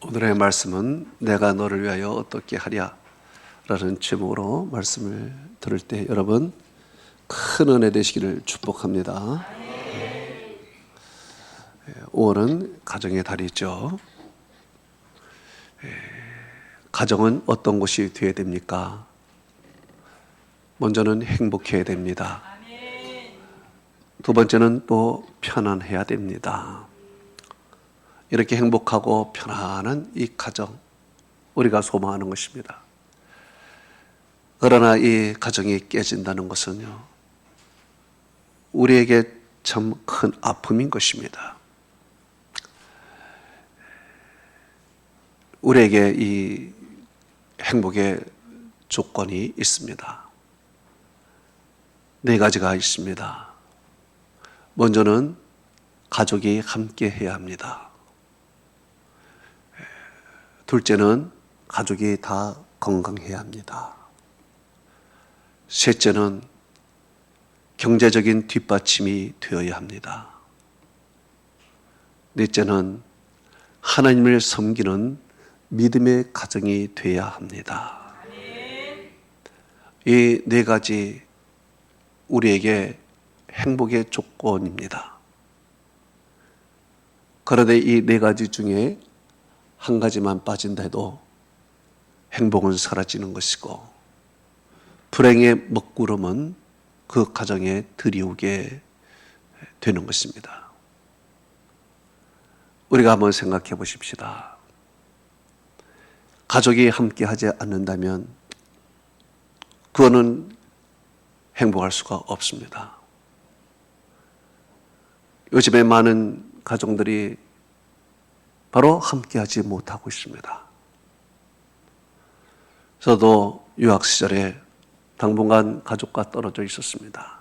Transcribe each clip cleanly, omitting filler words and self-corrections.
오늘의 말씀은 내가 너를 위하여 어떻게 하랴 라는 제목으로 말씀을 들을 때 여러분 큰 은혜 되시기를 축복합니다. 5월은 가정의 달이죠. 가정은 어떤 곳이 되어야 됩니까? 먼저는 행복해야 됩니다. 두 번째는 또 편안해야 됩니다. 이렇게 행복하고 편안한 이 가정, 우리가 소망하는 것입니다. 그러나 이 가정이 깨진다는 것은요, 우리에게 참 큰 아픔인 것입니다. 우리에게 이 행복의 조건이 있습니다. 네 가지가 있습니다. 먼저는 가족이 함께 해야 합니다. 둘째는 가족이 다 건강해야 합니다. 셋째는 경제적인 뒷받침이 되어야 합니다. 넷째는 하나님을 섬기는 믿음의 가정이 되어야 합니다. 이 네 가지 우리에게 행복의 조건입니다. 그런데 이 네 가지 중에 한 가지만 빠진다 해도 행복은 사라지는 것이고 불행의 먹구름은 그 가정에 들이오게 되는 것입니다. 우리가 한번 생각해 보십시다. 가족이 함께 하지 않는다면 그거는 행복할 수가 없습니다. 요즘에 많은 가정들이 바로 함께하지 못하고 있습니다. 저도 유학 시절에 당분간 가족과 떨어져 있었습니다.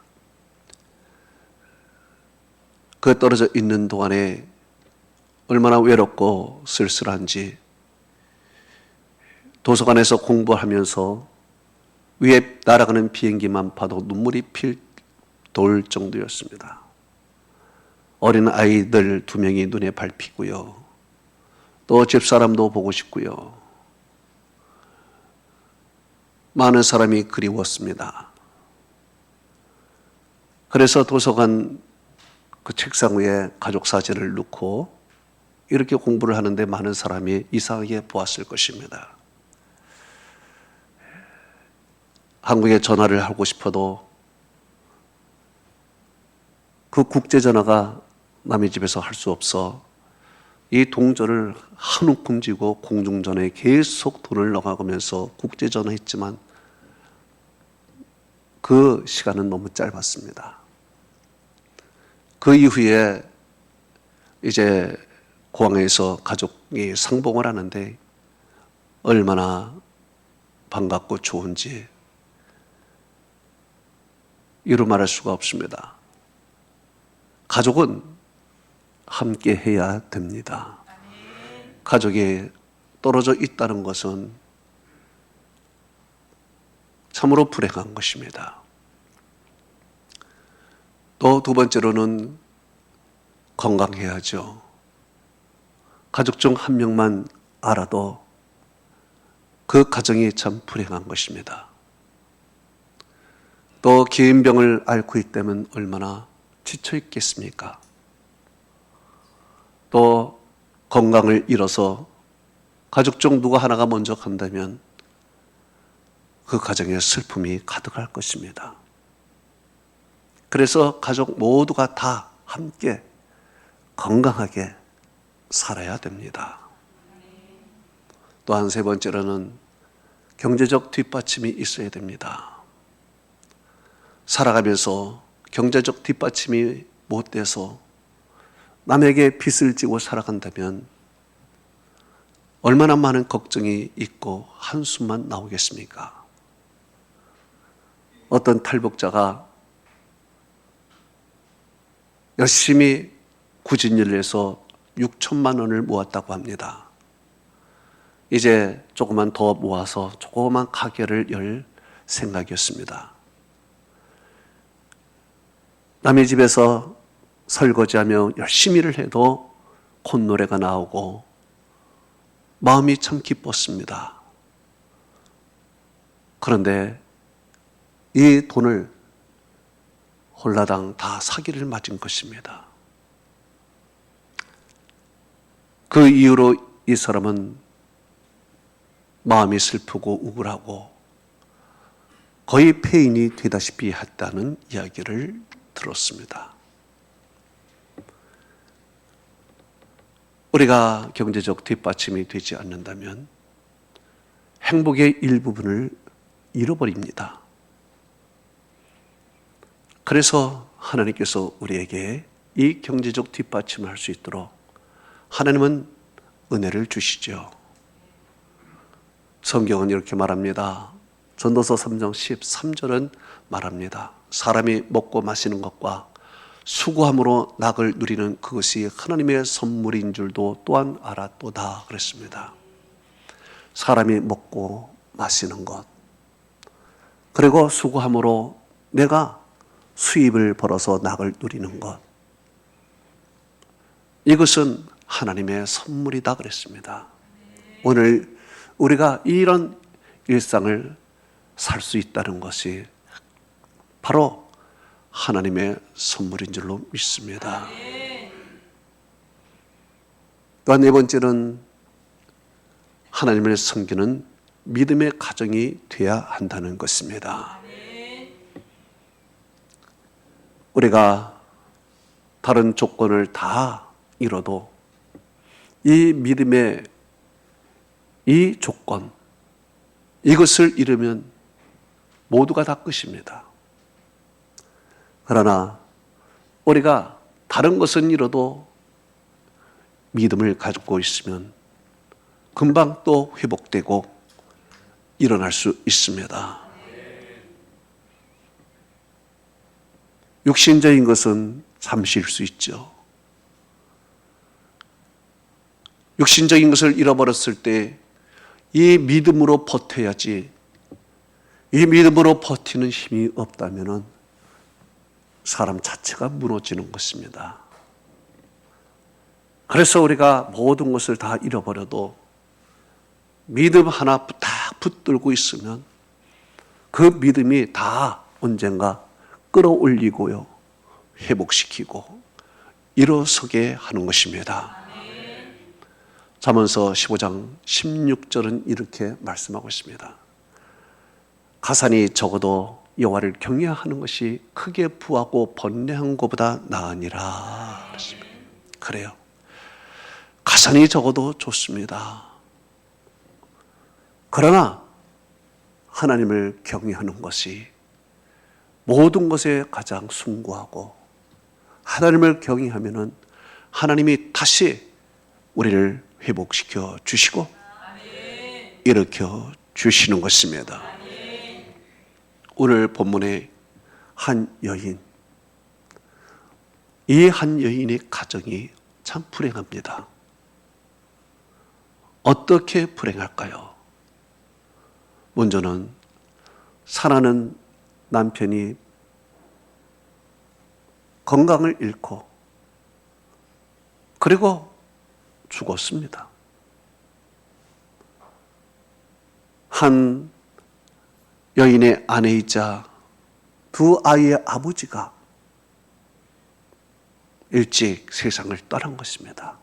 그 떨어져 있는 동안에 얼마나 외롭고 쓸쓸한지 도서관에서 공부하면서 위에 날아가는 비행기만 봐도 눈물이 필 정도였습니다. 어린 아이들 2명이 눈에 밟히고요. 또 집사람도 보고 싶고요. 많은 사람이 그리웠습니다. 그래서 도서관 그 책상 위에 가족 사진을 놓고 이렇게 공부를 하는데 많은 사람이 이상하게 보았을 것입니다. 한국에 전화를 하고 싶어도 그 국제전화가 남의 집에서 할 수 없어 이 동전을 한 움큼 쥐고 공중전화에 계속 돈을 넣어가면서 국제전화했지만 그 시간은 너무 짧았습니다. 그 이후에 이제 공항에서 가족이 상봉을 하는데 얼마나 반갑고 좋은지 이루 말할 수가 없습니다. 가족은 함께 해야 됩니다. 가족이 떨어져 있다는 것은 참으로 불행한 것입니다. 또 두 번째로는 건강해야죠. 가족 중 한 명만 알아도 그 가정이 참 불행한 것입니다. 또 긴 병을 앓고 있다면 얼마나 지쳐 있겠습니까? 또 건강을 잃어서 가족 중 누가 하나가 먼저 간다면 그 가정에 슬픔이 가득할 것입니다. 그래서 가족 모두가 다 함께 건강하게 살아야 됩니다. 또한 세 번째로는 경제적 뒷받침이 있어야 됩니다. 살아가면서 경제적 뒷받침이 못 돼서 남에게 빚을 지고 살아간다면 얼마나 많은 걱정이 있고 한숨만 나오겠습니까? 어떤 탈북자가 열심히 구진일을 해서 6천만 원을 모았다고 합니다. 이제 조금만 더 모아서 조그만 가게를 열 생각이었습니다. 남의 집에서 설거지하며 열심히 일을 해도 콧노래가 나오고 마음이 참 기뻤습니다. 그런데 이 돈을 홀라당 다 사기를 맞은 것입니다. 그 이후로 이 사람은 마음이 슬프고 우울하고 거의 폐인이 되다시피 했다는 이야기를 들었습니다. 우리가 경제적 뒷받침이 되지 않는다면 행복의 일부분을 잃어버립니다. 그래서 하나님께서 우리에게 이 경제적 뒷받침을 할 수 있도록 하나님은 은혜를 주시죠. 성경은 이렇게 말합니다. 전도서 3장 13절은 말합니다. 사람이 먹고 마시는 것과 수고함으로 낙을 누리는 그것이 하나님의 선물인 줄도 또한 알았도다 그랬습니다. 사람이 먹고 마시는 것, 그리고 수고함으로 내가 수입을 벌어서 낙을 누리는 것, 이것은 하나님의 선물이다 그랬습니다. 오늘 우리가 이런 일상을 살 수 있다는 것이 바로 하나님의 선물인 줄로 믿습니다. 또한 네 번째는 하나님을 섬기는 믿음의 가정이 되어야 한다는 것입니다. 우리가 다른 조건을 다 이뤄도 이 믿음의 이 조건, 이것을 잃으면 모두가 다 끝입니다. 그러나 우리가 다른 것은 잃어도 믿음을 가지고 있으면 금방 또 회복되고 일어날 수 있습니다. 육신적인 것은 잠시일 수 있죠. 육신적인 것을 잃어버렸을 때 이 믿음으로 버텨야지, 이 믿음으로 버티는 힘이 없다면 사람 자체가 무너지는 것입니다. 그래서 우리가 모든 것을 다 잃어버려도 믿음 하나 딱 붙들고 있으면 그 믿음이 다 언젠가 끌어올리고요, 회복시키고 일어서게 하는 것입니다. 잠언서 15장 16절은 이렇게 말씀하고 있습니다. 가산이 적어도 여호와를 경외하는 것이 크게 부하고 번뇌한 것보다 나으니라 그랬습니다. 그래요. 가산이 적어도 좋습니다. 그러나 하나님을 경외하는 것이 모든 것에 가장 숭고하고, 하나님을 경외하면은 하나님이 다시 우리를 회복시켜 주시고 일으켜 주시는 것입니다. 오늘 본문의 한 여인, 이 한 여인의 가정이 참 불행합니다. 어떻게 불행할까요? 먼저는 사랑하는 남편이 건강을 잃고 그리고 죽었습니다. 한 여인의 아내이자 두 아이의 아버지가 일찍 세상을 떠난 것입니다.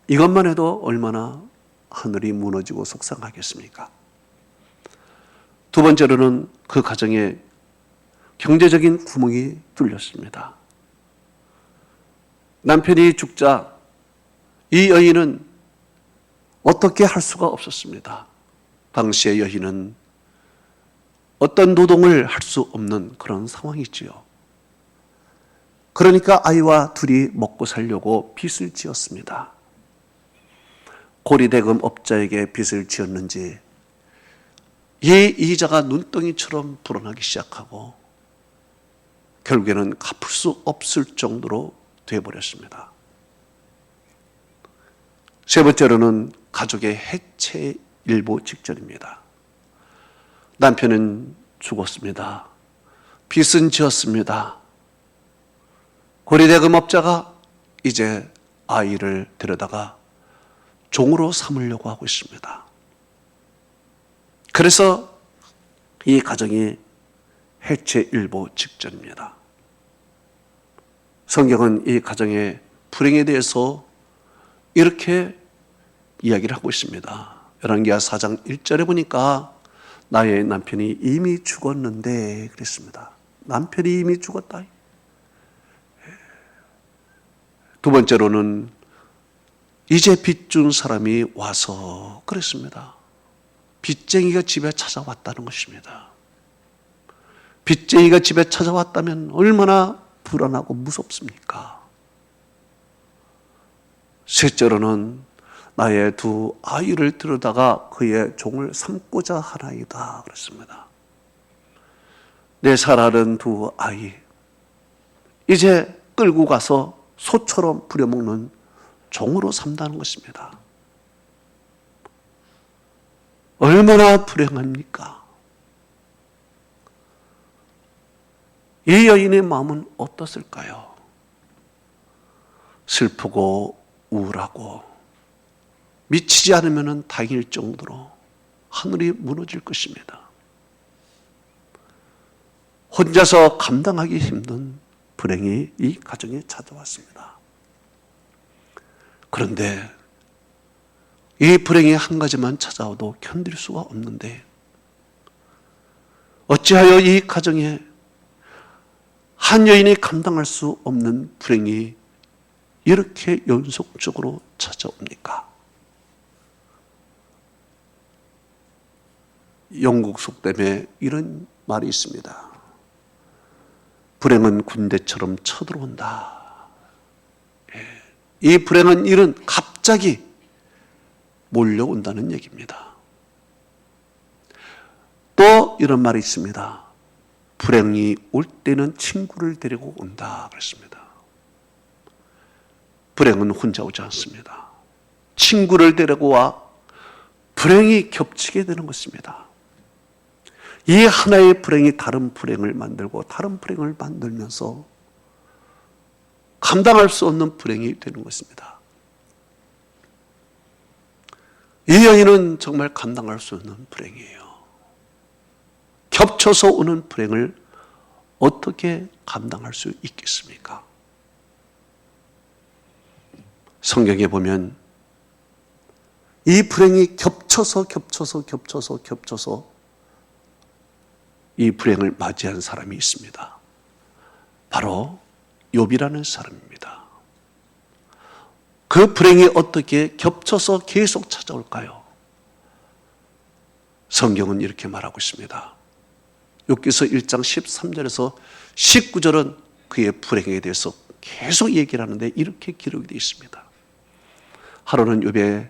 이것만 해도 얼마나 하늘이 무너지고 속상하겠습니까? 두 번째로는 그 가정에 경제적인 구멍이 뚫렸습니다. 남편이 죽자 이 여인은 어떻게 할 수가 없었습니다. 당시의 여인은 어떤 노동을 할 수 없는 그런 상황이지요. 그러니까 아이와 둘이 먹고 살려고 빚을 지었습니다. 고리대금 업자에게 빚을 지었는지 이 이자가 눈덩이처럼 불어나기 시작하고 결국에는 갚을 수 없을 정도로 되어버렸습니다. 세 번째로는 가족의 해체 일보 직전입니다. 남편은 죽었습니다. 빚은 지었습니다. 고리대금업자가 이제 아이를 데려다가 종으로 삼으려고 하고 있습니다. 그래서 이 가정이 해체일보 직전입니다. 성경은 이 가정의 불행에 대해서 이렇게 이야기를 하고 있습니다. 열왕기하 4장 1절에 보니까 나의 남편이 이미 죽었는데 그랬습니다. 남편이 이미 죽었다. 두 번째로는 이제 빚 준 사람이 와서 그랬습니다. 빚쟁이가 집에 찾아왔다는 것입니다. 빚쟁이가 집에 찾아왔다면 얼마나 불안하고 무섭습니까? 셋째로는 나의 두 아이를 들여다가 그의 종을 삼고자 하나이다 그랬습니다. 내 살아른 두 아이 이제 끌고 가서 소처럼 부려먹는 종으로 삼다는 것입니다. 얼마나 불행합니까? 이 여인의 마음은 어떻을까요? 슬프고 우울하고 미치지 않으면 다행일 정도로 하늘이 무너질 것입니다. 혼자서 감당하기 힘든 불행이 이 가정에 찾아왔습니다. 그런데 이 불행이 한 가지만 찾아와도 견딜 수가 없는데 어찌하여 이 가정에 한 여인이 감당할 수 없는 불행이 이렇게 연속적으로 찾아옵니까? 영국 속담에 이런 말이 있습니다. 불행은 군대처럼 쳐들어온다. 이 불행한 일은 갑자기 몰려온다는 얘기입니다. 또 이런 말이 있습니다. 불행이 올 때는 친구를 데리고 온다 그랬습니다. 불행은 혼자 오지 않습니다. 친구를 데리고 와 불행이 겹치게 되는 것입니다. 이 하나의 불행이 다른 불행을 만들고 다른 불행을 만들면서 감당할 수 없는 불행이 되는 것입니다. 이 여인은 정말 감당할 수 없는 불행이에요. 겹쳐서 오는 불행을 어떻게 감당할 수 있겠습니까? 성경에 보면 이 불행이 겹쳐서 이 불행을 맞이한 사람이 있습니다. 바로 욥이라는 사람입니다. 그 불행이 어떻게 겹쳐서 계속 찾아올까요? 성경은 이렇게 말하고 있습니다. 욥기서 1장 13절에서 19절은 그의 불행에 대해서 계속 얘기를 하는데 이렇게 기록이 되어 있습니다. 하루는 욥의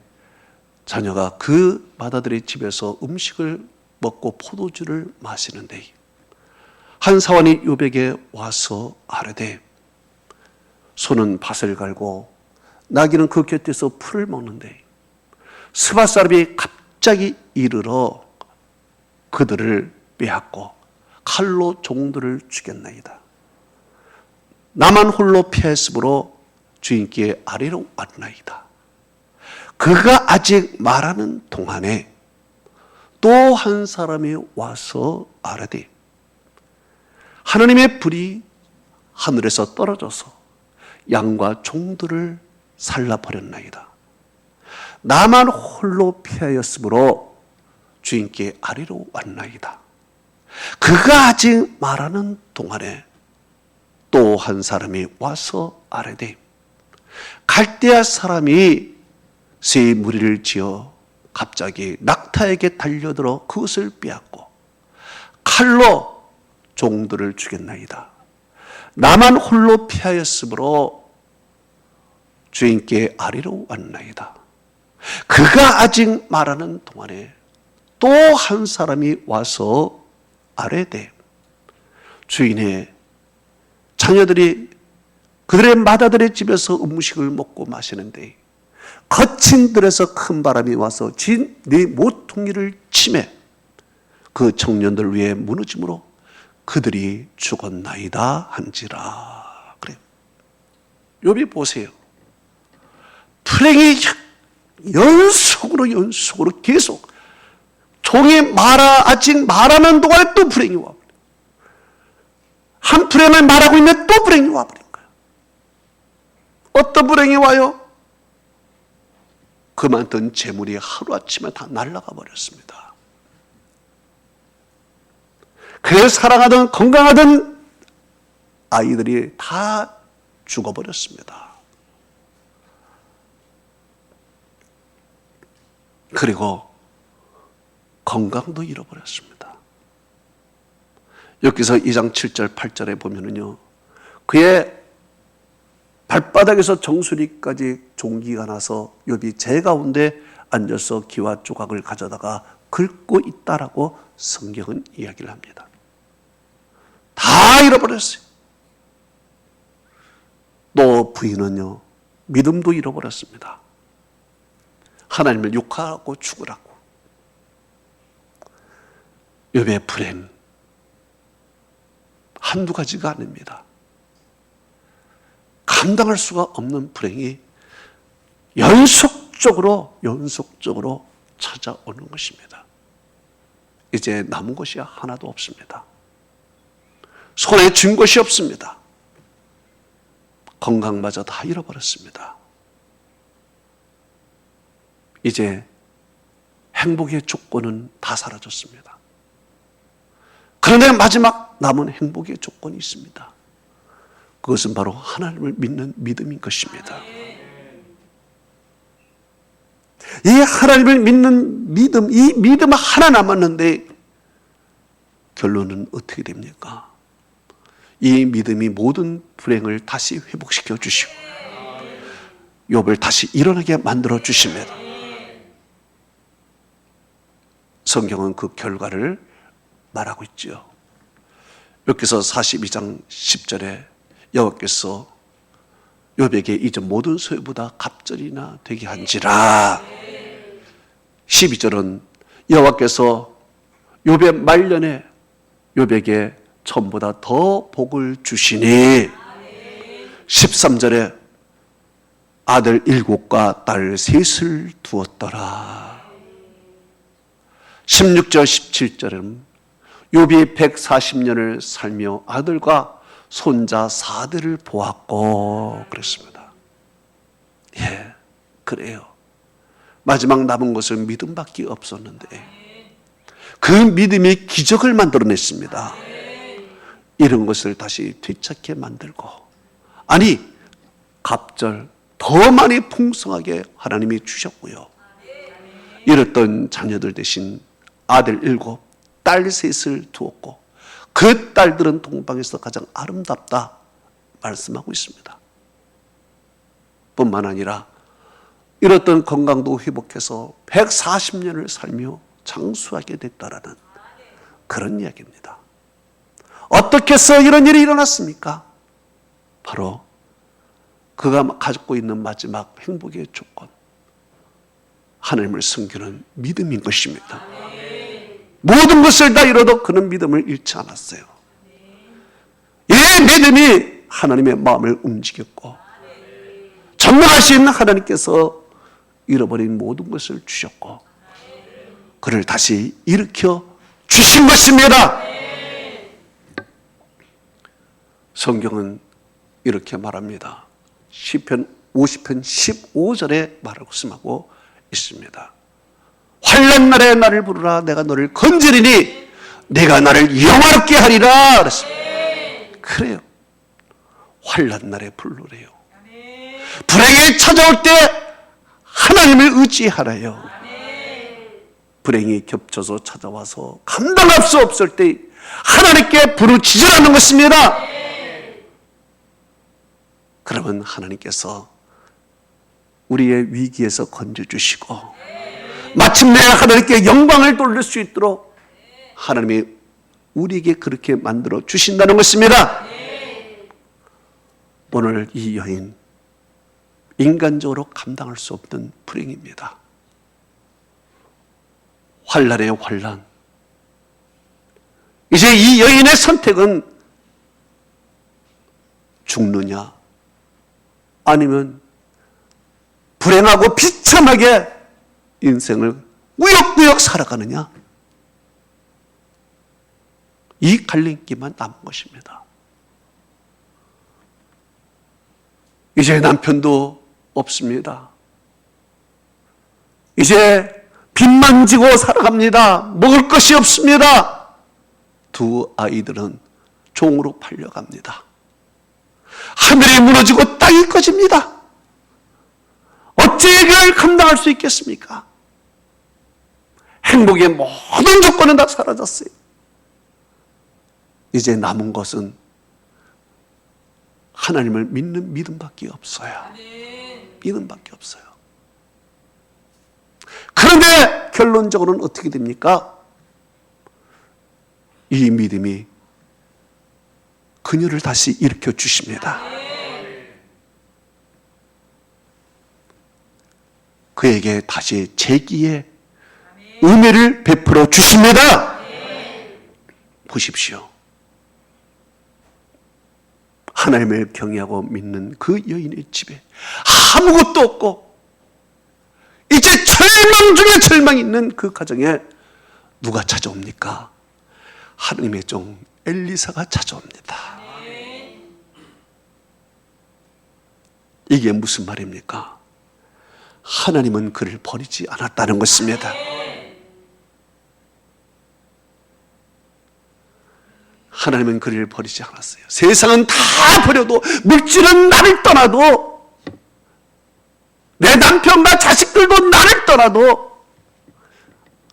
자녀가 그 맏아들의 집에서 음식을 먹고 포도주를 마시는데 한 사원이 욥에게 와서 아뢰되 소는 밭을 갈고 나귀는 그 곁에서 풀을 먹는데 스바 사람이 갑자기 이르러 그들을 빼앗고 칼로 종들을 죽였나이다. 나만 홀로 피했으므로 주인께 아래로 왔나이다. 그가 아직 말하는 동안에 또 한 사람이 와서 아뢰되 하나님의 불이 하늘에서 떨어져서 양과 종들을 살라버렸나이다. 나만 홀로 피하였으므로 주인께 아래로 왔나이다. 그가 아직 말하는 동안에 또 한 사람이 와서 아뢰되 갈대아 사람이 새 무리를 지어 갑자기 낙타에게 달려들어 그것을 빼앗고 칼로 종들을 죽였나이다. 나만 홀로 피하였으므로 주인께 아래로 왔나이다. 그가 아직 말하는 동안에 또 한 사람이 와서 아뢰되 주인의 자녀들이 그들의 맏아들의 집에서 음식을 먹고 마시는데 거친 들에서 큰 바람이 와서 네 모퉁이를 치매 그 청년들 위에 무너짐으로 그들이 죽었나이다 한지라. 그래. 욥이 보세요. 불행이 연속으로 계속 종이 아직 말하는 동안에 또 불행이 와버려요. 한 불행을 말하고 있는데 또 불행이 와버린 거예요. 어떤 불행이 와요? 그 많던 재물이 하루아침에 다 날아가 버렸습니다. 그래서 사랑하던 건강하던 아이들이 다 죽어버렸습니다. 그리고 건강도 잃어버렸습니다. 여기서 2장 7절 8절에 보면은요, 그의 발바닥에서 정수리까지 종기가 나서 욥이 제 가운데 앉아서 기와 조각을 가져다가 긁고 있다라고 성경은 이야기를 합니다. 다 잃어버렸어요. 또 부인은요, 믿음도 잃어버렸습니다. 하나님을 욕하고 죽으라고. 욥의 불행 한두 가지가 아닙니다. 감당할 수가 없는 불행이 연속적으로 찾아오는 것입니다. 이제 남은 것이 하나도 없습니다. 손에 쥔 것이 없습니다. 건강마저 다 잃어버렸습니다. 이제 행복의 조건은 다 사라졌습니다. 그런데 마지막 남은 행복의 조건이 있습니다. 그것은 바로 하나님을 믿는 믿음인 것입니다. 이 하나님을 믿는 믿음, 이 믿음 하나 남았는데 결론은 어떻게 됩니까? 이 믿음이 모든 불행을 다시 회복시켜 주시고 욥을 다시 일어나게 만들어 주십니다. 성경은 그 결과를 말하고 있죠. 여기서 42장 10절에 여호와께서 욥에게 이제 모든 소유보다 갑절이나 되게 한지라. 12절은 여호와께서 욥의 말년에 욥에게 전보다 더 복을 주시니. 13절에 아들 7과 딸 3을 두었더라. 16절 17절은 욥이 140년을 살며 아들과 손자 4대를 보았고 그랬습니다. 예, 그래요. 마지막 남은 것은 믿음밖에 없었는데 그 믿음이 기적을 만들어냈습니다. 이런 것을 다시 되찾게 만들고, 아니 갑절 더 많이 풍성하게 하나님이 주셨고요. 잃었던 자녀들 대신 아들 7, 딸 3을 두었고 그 딸들은 동방에서 가장 아름답다 말씀하고 있습니다. 뿐만 아니라 잃었던 건강도 회복해서 140년을 살며 장수하게 됐다라는 그런 이야기입니다. 어떻게 해서 이런 일이 일어났습니까? 바로 그가 가지고 있는 마지막 행복의 조건, 하나님을 섬기는 믿음인 것입니다. 모든 것을 다 잃어도 그는 믿음을 잃지 않았어요. 이 믿음이 하나님의 마음을 움직였고 전능하신 하나님께서 잃어버린 모든 것을 주셨고 그를 다시 일으켜 주신 것입니다. 성경은 이렇게 말합니다. 시편 50편 15절에 말씀하고 있습니다. 환난 날에 나를 부르라. 내가 너를 건지리니 내가 나를 영화롭게 하리라. 그랬습니다. 그래요. 환난 날에 부르래요. 불행이 찾아올 때 하나님을 의지하라요. 불행이 겹쳐서 찾아와서 감당할 수 없을 때 하나님께 부르짖으라는 것입니다. 그러면 하나님께서 우리의 위기에서 건져주시고 마침내 하나님께 영광을 돌릴 수 있도록 하나님이 우리에게 그렇게 만들어 주신다는 것입니다. 오늘 이 여인, 인간적으로 감당할 수 없는 불행입니다. 환난의 환난. 이제 이 여인의 선택은 죽느냐 아니면 불행하고 비참하게 인생을 꾸역꾸역 살아가느냐? 이 갈림길만 남은 것입니다. 이제 남편도 없습니다. 이제 빚만 지고 살아갑니다. 먹을 것이 없습니다. 두 아이들은 종으로 팔려갑니다. 하늘이 무너지고 땅이 꺼집니다. 어찌 이걸 감당할 수 있겠습니까? 행복의 모든 조건은 다 사라졌어요. 이제 남은 것은 하나님을 믿는 믿음밖에 없어요. 믿음밖에 없어요. 그런데 결론적으로는 어떻게 됩니까? 이 믿음이 그녀를 다시 일으켜 주십니다. 그에게 다시 재기의 은혜를 베풀어 주십니다. 보십시오. 하나님을 경외하고 믿는 그 여인의 집에 아무것도 없고 이제 절망 중에 절망이 있는 그 가정에 누가 찾아옵니까? 하나님의 종 엘리사가 찾아옵니다. 이게 무슨 말입니까? 하나님은 그를 버리지 않았다는 것입니다. 하나님은 그를 버리지 않았어요. 세상은 다 버려도, 물질은 나를 떠나도, 내 남편과 자식들도 나를 떠나도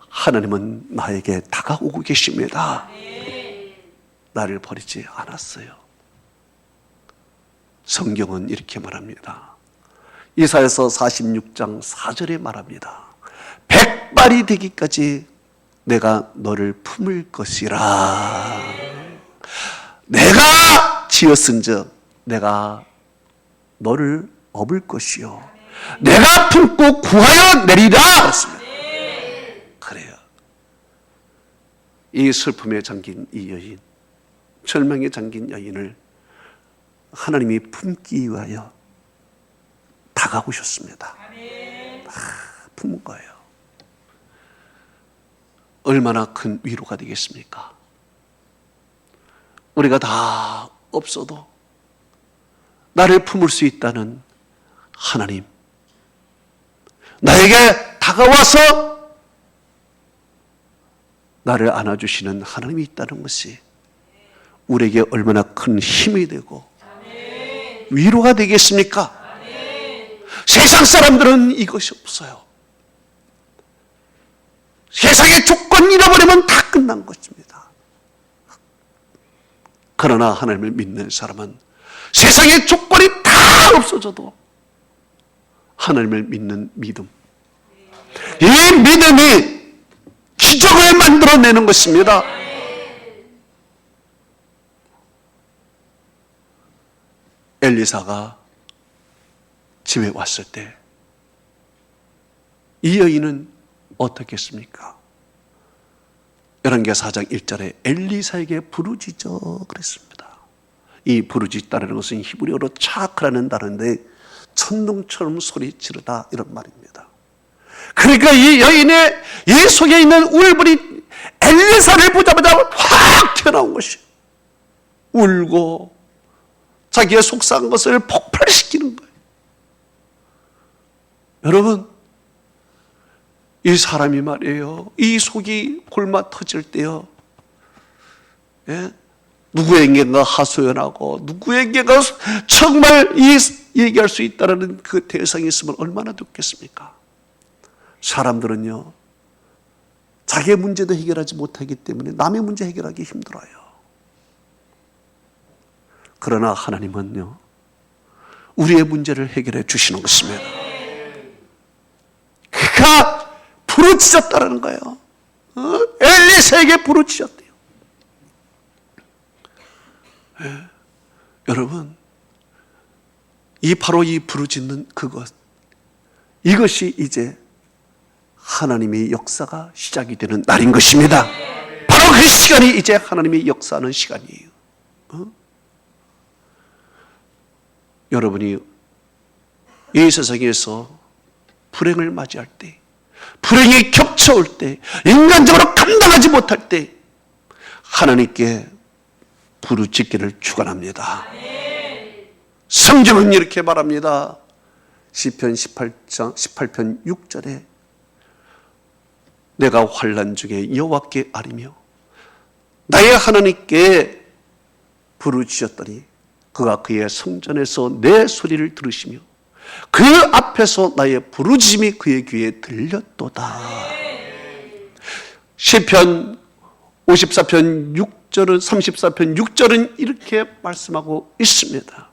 하나님은 나에게 다가오고 계십니다. 나를 버리지 않았어요. 성경은 이렇게 말합니다. 이사야서 46장 4절에 말합니다. 백발이 되기까지 내가 너를 품을 것이라. 내가 지었은즉 내가 너를 업을 것이요 내가 품고 구하여 내리라 그랬습니다. 그래요. 이 슬픔에 잠긴 이 여인, 절망에 잠긴 여인을 하나님이 품기 위하여 다가오셨습니다. 품은 거예요. 얼마나 큰 위로가 되겠습니까? 우리가 다 없어도 나를 품을 수 있다는 하나님, 나에게 다가와서 나를 안아주시는 하나님이 있다는 것이 우리에게 얼마나 큰 힘이 되고 위로가 되겠습니까? 세상 사람들은 이것이 없어요. 세상의 조건 잃어버리면 다 끝난 것입니다. 그러나 하나님을 믿는 사람은 세상의 조건이 다 없어져도 하나님을 믿는 믿음, 이 믿음이 기적을 만들어내는 것입니다. 엘리사가 집에 왔을 때 이 여인은 어떻게 했습니까? 열왕기하 4장 1절에 엘리사에게 부르짖어 그랬습니다. 이 부르짖다라는 것은 히브리어로 차크라는 단어인데 천둥처럼 소리 지르다 이런 말입니다. 그러니까 이 여인의 이 속에 있는 울분이 엘리사를 보자마자 확 튀어나온 것이 울고 자기의 속상한 것을 폭발시키는 거예요. 여러분, 이 사람이 말이에요, 이 속이 골마 터질 때요, 예? 누구에게가 하소연하고 누구에게가 정말 얘기할 수 있다는 그 대상이 있으면 얼마나 좋겠습니까? 사람들은요, 자기의 문제도 해결하지 못하기 때문에 남의 문제 해결하기 힘들어요. 그러나 하나님은요, 우리의 문제를 해결해 주시는 것입니다. 그가 부르짖었다는 거예요. 엘리사에게 부르짖었대요. 여러분, 바로 이 부르짖는 그것, 이것이 이제 하나님의 역사가 시작이 되는 날인 것입니다. 바로 그 시간이 이제 하나님의 역사하는 시간이에요. 여러분이 이 세상에서 불행을 맞이할 때, 불행이 겹쳐올 때, 인간적으로 감당하지 못할 때 하나님께 부르짖기를 축원합니다. 성경은 이렇게 말합니다. 시편 18편 6절에 내가 환난 중에 여호와께 아뢰며 나의 하나님께 부르짖었더니 그가 그의 성전에서 내 소리를 들으시며 그 앞에서 나의 부르짖음이 그의 귀에 들렸도다. 시편 54편 6절은 34편 6절은 이렇게 말씀하고 있습니다.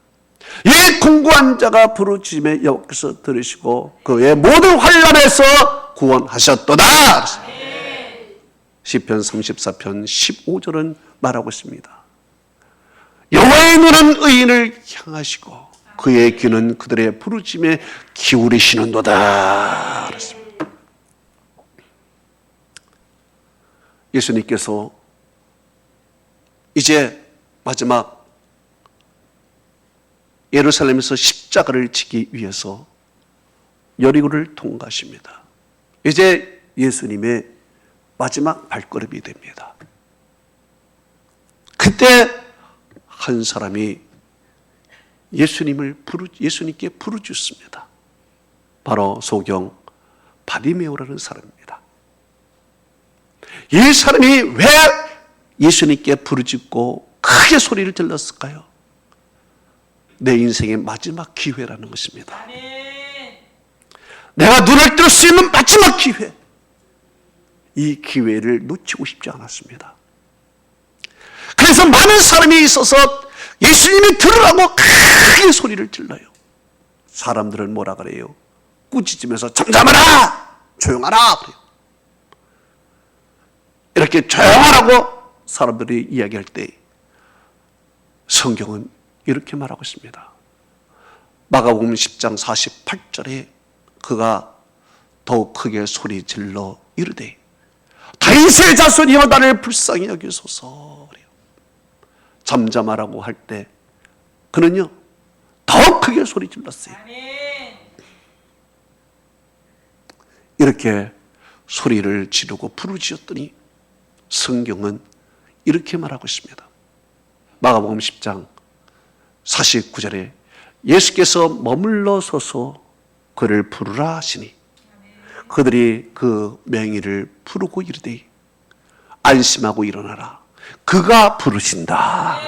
이 공고한 자가 부르짖음에 여호와께서 들으시고 그의 모든 환난에서 구원하셨도다. 시편 34편 15절은 말하고 있습니다. 여호와의 눈은 의인을 향하시고 그의 귀는 그들의 부르짖음에 기울이시는도다. 그렇습니다. 예수님께서 이제 마지막 예루살렘에서 십자가를 지기 위해서 여리고를 통과하십니다. 이제 예수님의 마지막 발걸음이 됩니다. 그때 한 사람이 예수님께 부르짖습니다. 바로 소경 바디메오라는 사람입니다. 이 사람이 왜 예수님께 부르짖고 크게 소리를 질렀을까요? 내 인생의 마지막 기회라는 것입니다. 내가 눈을 뜰 수 있는 마지막 기회. 이 기회를 놓치고 싶지 않았습니다. 그래서 많은 사람이 있어서 예수님이 들으라고 크게 소리를 질러요. 사람들은 뭐라 그래요? 꾸짖으면서 잠잠하라! 조용하라! 그래요. 이렇게 조용하라고 사람들이 이야기할 때 성경은 이렇게 말하고 있습니다. 마가복음 10장 48절에 그가 더욱 크게 소리 질러 이르되 다윗의 자손이여 나를 불쌍히 여기소서. 그래요. 잠잠하라고 할 때 그는요 더욱 크게 소리 질렀어요. 이렇게 소리를 지르고 부르짖었더니 성경은 이렇게 말하고 있습니다. 마가복음 10장 49절에 예수께서 머물러 서서 그를 부르라 하시니 그들이 그 명의를 부르고 이르되 안심하고 일어나라. 그가 부르신다.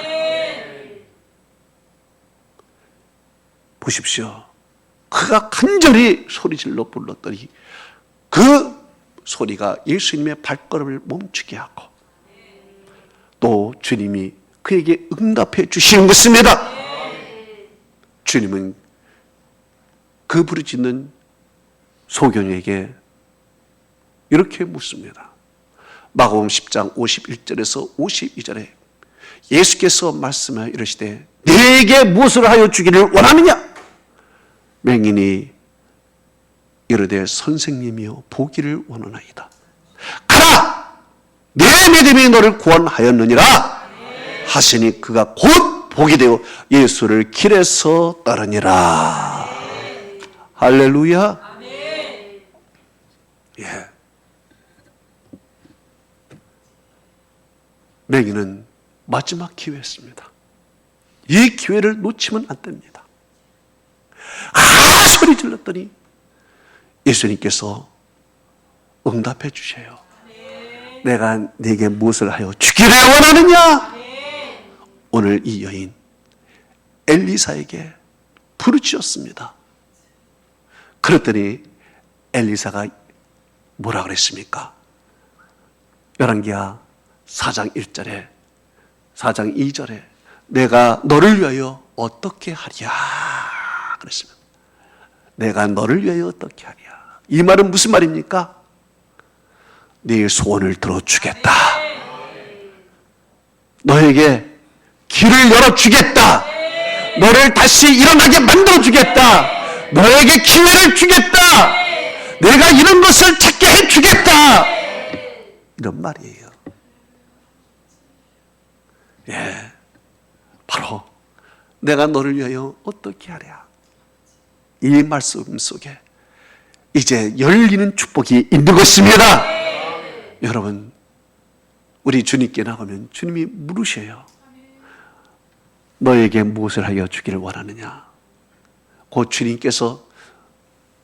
보십시오. 그가 간절히 소리질러 불렀더니 그 소리가 예수님의 발걸음을 멈추게 하고 또 주님이 그에게 응답해 주시는 것입니다. 주님은 그 부르짖는 소경에게 이렇게 묻습니다. 마가복음 10장 51절에서 52절에 예수께서 말씀하여 이르시되 네게 무엇을 하여 주기를 원하느냐? 맹인이 이르되 선생님이여 보기를 원하나이다. 가라! 내 믿음이 너를 구원하였느니라 하시니 그가 곧 보게 되어 예수를 길에서 따르니라. 할렐루야. 예. 맹인은 마지막 기회였습니다. 이 기회를 놓치면 안 됩니다. 소리 질렀더니 예수님께서 응답해 주셔요. 내가 네게 무엇을 하여 주기를 원하느냐? 오늘 이 여인 엘리사에게 부르짖었습니다. 그랬더니 엘리사가 뭐라 그랬습니까? 열왕기하 4장 1절에 4장 2절에 내가 너를 위하여 어떻게 하랴 그랬습니다. 내가 너를 위하여 어떻게 하랴. 이 말은 무슨 말입니까? 네 소원을 들어주겠다. 너에게 길을 열어주겠다. 너를 다시 일어나게 만들어주겠다. 너에게 기회를 주겠다. 내가 이런 것을 찾게 해주겠다. 이런 말이에요. 예, 바로 내가 너를 위하여 어떻게 하랴. 이 말씀 속에 이제 열리는 축복이 있는 것입니다. 여러분, 우리 주님께 나가면 주님이 물으셔요. 너에게 무엇을 하여 주기를 원하느냐? 곧 주님께서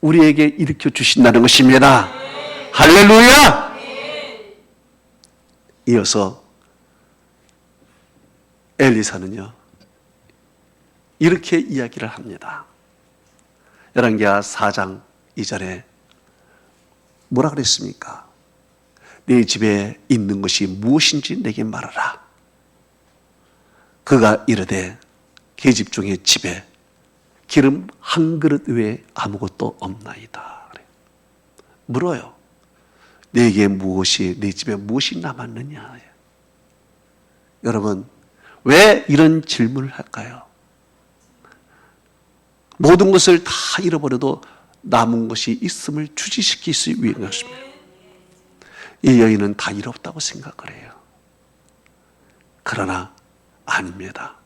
우리에게 일으켜 주신다는 것입니다. 할렐루야! 이어서 엘리사는요, 이렇게 이야기를 합니다. 열왕기하 4장 2절에 뭐라 그랬습니까? 네 집에 있는 것이 무엇인지 내게 말하라. 그가 이르되 계집 중에 집에 기름 한 그릇 외에 아무것도 없나이다. 물어요. 내게 무엇이, 내 집에 무엇이 남았느냐? 여러분, 왜 이런 질문을 할까요? 모든 것을 다 잃어버려도 남은 것이 있음을 주지시키기 위한 것입니다. 이 여인은 다 잃었다고 생각을 해요. 그러나 아닙니다.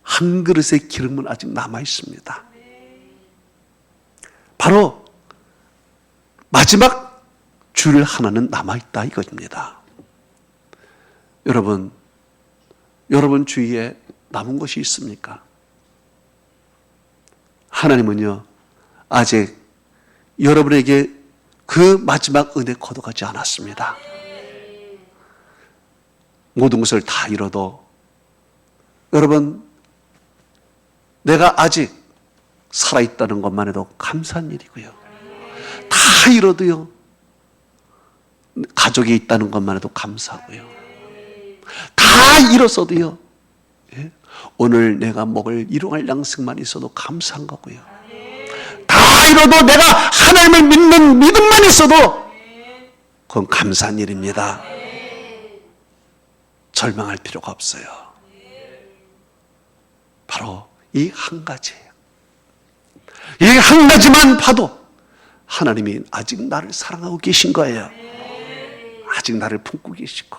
한 그릇의 기름은 아직 남아 있습니다. 바로 마지막 줄 하나는 남아 있다 이것입니다. 여러분 주위에 남은 것이 있습니까? 하나님은요, 아직 여러분에게 그 마지막 은혜 거둬가지 않았습니다. 모든 것을 다 잃어도 여러분, 내가 아직 살아있다는 것만 해도 감사한 일이고요. 다 잃어도요, 가족이 있다는 것만 해도 감사하고요. 다 잃었어도요, 오늘 내가 먹을 일용할 양식만 있어도 감사한 거고요. 다 잃어도 내가 하나님을 믿는 믿음만 있어도 그건 감사한 일입니다. 절망할 필요가 없어요. 바로 이 한 가지예요. 이 한 가지만 봐도 하나님이 아직 나를 사랑하고 계신 거예요. 아직 나를 품고 계시고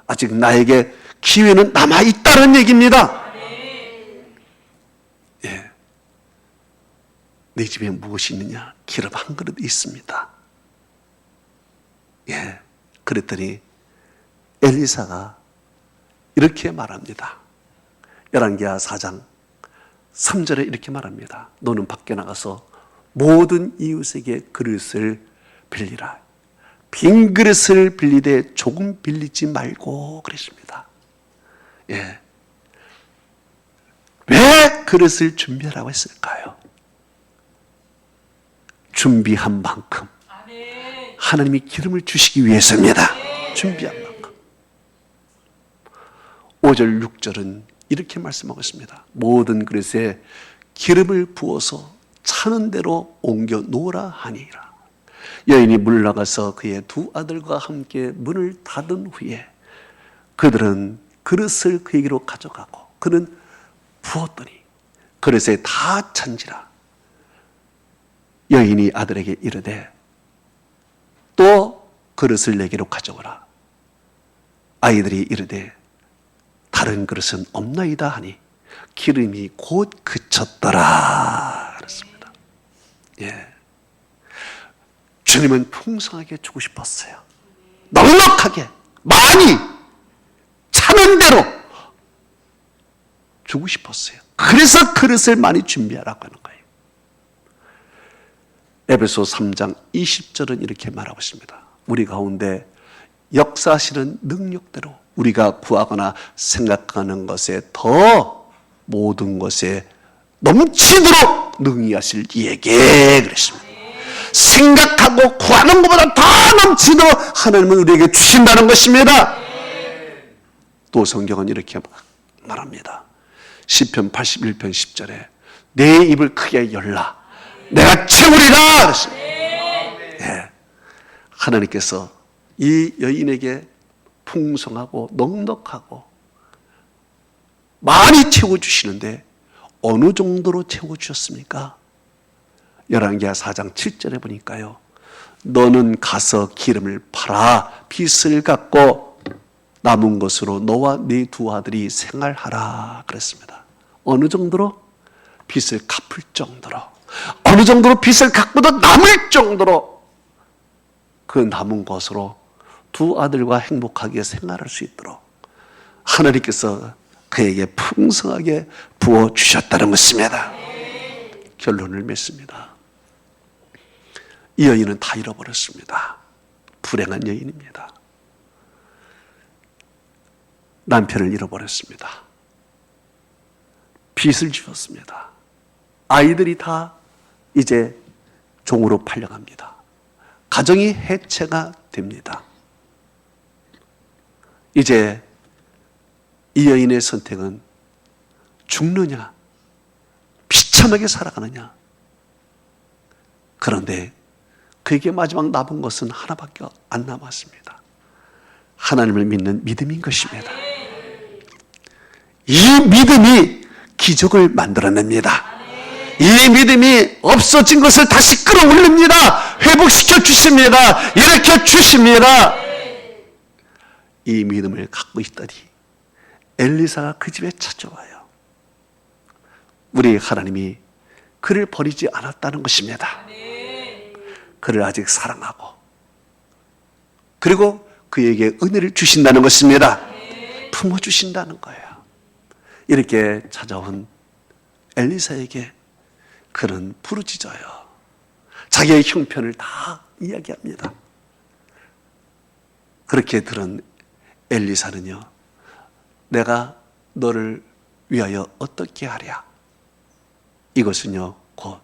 아직 나에게 기회는 남아있다는 얘기입니다. 예. 내 집에 무엇이 있느냐? 기름 한 그릇 있습니다. 예. 그랬더니 엘리사가 이렇게 말합니다. 열왕기하 4장 3절에 이렇게 말합니다. 너는 밖에 나가서 모든 이웃에게 그릇을 빌리라. 빈 그릇을 빌리되 조금 빌리지 말고 그랬습니다. 예. 왜 그릇을 준비하라고 했을까요? 준비한 만큼 하나님이 기름을 주시기 위해서입니다. 준비한 만큼. 5절 6절은 이렇게 말씀하고 있습니다. 모든 그릇에 기름을 부어서 차는 대로 옮겨 놓으라 하니라. 여인이 물러가서 그의 두 아들과 함께 문을 닫은 후에 그들은 그릇을 그에게로 가져가고 그는 부었더니 그릇에 다 찬지라. 여인이 아들에게 이르되 또 그릇을 내게로 가져오라. 아이들이 이르되 다른 그릇은 없나이다 하니 기름이 곧 그쳤더라. 그렇습니다. 예. 주님은 풍성하게 주고 싶었어요. 넉넉하게 많이 차는 대로 주고 싶었어요. 그래서 그릇을 많이 준비하라고 하는 거예요. 에베소 3장 20절은 이렇게 말하고 있습니다. 우리 가운데 역사하시는 능력대로 우리가 구하거나 생각하는 것에 더 모든 것에 넘치도록 능히 하실 이에게 그랬습니다. 생각하고 구하는 것보다 더 넘치도록 하나님은 우리에게 주신다는 것입니다. 또 성경은 이렇게 말합니다. 시편 81편 10절에 내 입을 크게 열라 내가 채우리라 그랬습니다. 네. 하나님께서 이 여인에게 풍성하고 넉넉하고 많이 채워주시는데 어느 정도로 채워주셨습니까? 열왕기하 4장 7절에 보니까요. 너는 가서 기름을 팔아 빚을 갚고 남은 것으로 너와 네 두 아들이 생활하라 그랬습니다. 어느 정도로? 빚을 갚을 정도로 어느 정도로 빚을 갖고도 남을 정도로 그 남은 것으로 두 아들과 행복하게 생활할 수 있도록 하나님께서 그에게 풍성하게 부어주셨다는 것입니다. 결론을 맺습니다. 이 여인은 다 잃어버렸습니다. 불행한 여인입니다. 남편을 잃어버렸습니다. 빚을 지었습니다. 아이들이 다 이제 종으로 팔려갑니다. 가정이 해체가 됩니다. 이제 이 여인의 선택은 죽느냐, 비참하게 살아가느냐. 그런데 그에게 마지막 남은 것은 하나밖에 안 남았습니다. 하나님을 믿는 믿음인 것입니다. 이 믿음이 기적을 만들어냅니다. 이 믿음이 없어진 것을 다시 끌어올립니다. 회복시켜 주십니다. 일으켜 주십니다. 이 믿음을 갖고 있더니 엘리사가 그 집에 찾아와요. 우리 하나님이 그를 버리지 않았다는 것입니다. 그를 아직 사랑하고 그리고 그에게 은혜를 주신다는 것입니다. 품어주신다는 거예요. 이렇게 찾아온 엘리사에게 그는 부르짖어요. 자기의 형편을 다 이야기합니다. 그렇게 들은 엘리사는요, 내가 너를 위하여 어떻게 하랴? 이것은요, 곧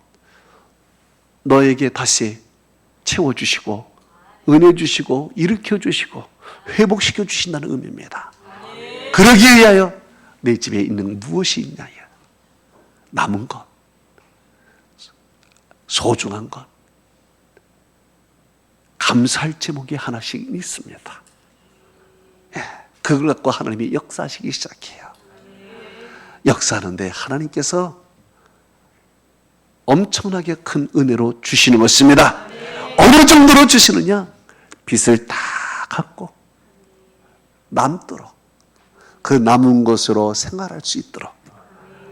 너에게 다시 채워주시고 은혜 주시고 일으켜 주시고 회복시켜 주신다는 의미입니다. 그러기 위하여 내 집에 있는 무엇이 있냐요? 남은 것, 소중한 것, 감사할 제목이 하나씩 있습니다. 그걸 갖고 하나님이 역사하시기 시작해요. 역사하는데 하나님께서 엄청나게 큰 은혜로 주시는 것입니다. 어느 정도로 주시느냐? 빚을 다 갚고 남도록, 그 남은 것으로 생활할 수 있도록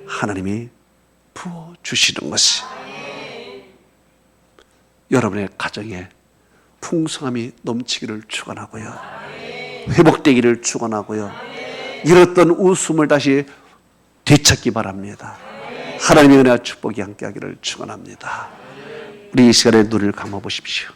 하나님이 부어주시는 것이 여러분의 가정에 풍성함이 넘치기를 축원하고요, 회복되기를 축원하고요, 잃었던 웃음을 다시 되찾기 바랍니다. 하나님의 은혜와 축복이 함께하기를 축원합니다. 우리 이 시간에 눈을 감아 보십시오.